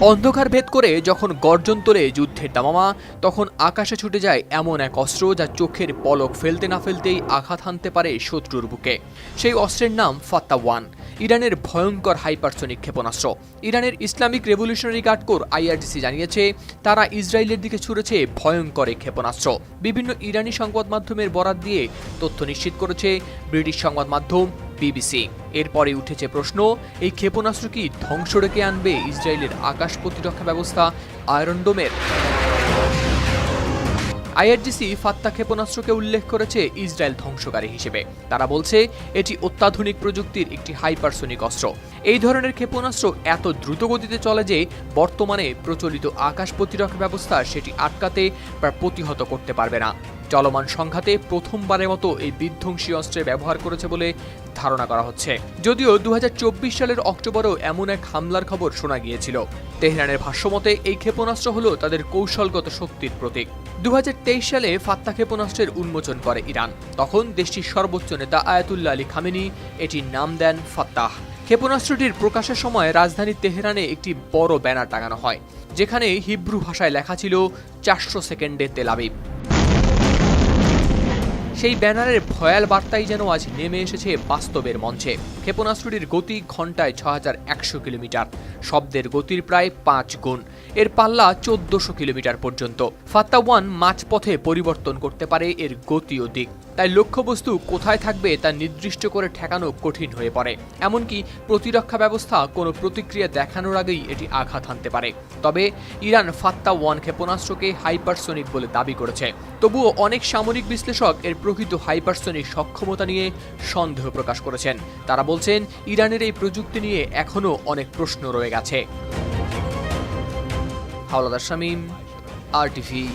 অন্ধকার ভেদ করে যখন গর্জন তোলে যুদ্ধের দামামা, তখন আকাশে ছুটে যায় এমন এক অস্ত্র যা চোখের পলক ফেলতে না ফেলতেই আঘাত হানতে পারে শত্রুর বুকে। সেই অস্ত্রের নাম ফাত্তা-1, ইরানের ভয়ঙ্কর হাইপারসনিক ক্ষেপণাস্ত্র। ইরানের Islamic Revolutionary Guard Corps IRGC জানিয়েছে, তারা ইসরায়েলের দিকে ছুড়েছে ভয়ঙ্কর এই ক্ষেপণাস্ত্র। বিভিন্ন ইরানি সংবাদ মাধ্যমের বরাত দিয়ে তথ্য নিশ্চিত করেছে ব্রিটিশ সংবাদ মাধ্যম BBC। এরপরে উঠেছে প্রশ্ন, এই ক্ষেপণাস্ত্র কি ধ্বংস ডেকে আনবে ইসরায়েলের আকাশ প্রতিরক্ষা ব্যবস্থা আয়রন ডোমের? IRGC ফাত্তা ক্ষেপণাস্ত্রকে উল্লেখ করেছে ইসরায়েল ধ্বংসকারী হিসেবে। তারা বলছে এটি অত্যাধুনিক প্রযুক্তির একটি হাইপারসনিক অস্ত্র। এই ধরনের ক্ষেপণাস্ত্র এত দ্রুত গতিতে চলে যে বর্তমানে প্রচলিত আকাশ প্রতিরক্ষা ব্যবস্থা সেটি আটকাতে বা প্রতিহত করতে পারবে না। চলমান সংঘাতে প্রথমবারের মতো এই বিধ্বংসী অস্ত্রের ব্যবহার করেছে বলে ধারণা করা হচ্ছে। যদিও 2024 সালের অক্টোবরেও এমন এক হামলার খবর শোনা গিয়েছিল। তেহরানের ভাষ্যমতে এই ক্ষেপণাস্ত্র হল তাদের কৌশলগত শক্তির প্রতীক। 2023 সালে ফাত্তা ক্ষেপণাস্ত্রের উন্মোচন করে ইরান। তখন দেশটির সর্বোচ্চ নেতা আয়াতুল্লাহ আলী খামেনি এটির নাম দেন ফাত্তাহ। ক্ষেপণাস্ত্রটির প্রকাশের সময় রাজধানী তেহরানে একটি বড় ব্যানার টাঙানো হয়, যেখানে হিব্রু ভাষায় লেখা ছিল 400 সেকেন্ডে তেল আবিব। সেই ব্যানারের ভয়াল বার্তাই যেন আজ নেমে এসেছে বাস্তবের মঞ্চে। ক্ষেপণাস্ত্রটির গতি ঘন্টায় 6100 কিলোমিটার, শব্দের গতির প্রায় 5 গুণ। এর পাল্লা 1400 কিলোমিটার পর্যন্ত। ফাত্তা-1 মাঝপথে পরিবর্তন করতে পারে এর গতি ও দিক। তাই লক্ষ্যবস্তু কোথায় থাকবে তা নির্দিষ্ট করে ঠেকানো কঠিন হয়ে পড়ে। এমনকি প্রতিরক্ষা ব্যবস্থা কোনো প্রতিক্রিয়া দেখানোর আগেই এটি আঘাত হানতে পারে। তবে ইরান ফাত্তা-1 ক্ষেপণাস্ত্রকে হাইপারসনিক বলে দাবি করেছে। তবুও অনেক সামরিক বিশ্লেষক এর প্রকৃত হাইপারসনিক সক্ষমতা নিয়ে সন্দেহ প্রকাশ করেছেন। তারা বলছেন, ইরানের এই প্রযুক্তি নিয়ে এখনও অনেক প্রশ্ন রয়ে গেছে। হাওলাদার শামীম, RTV।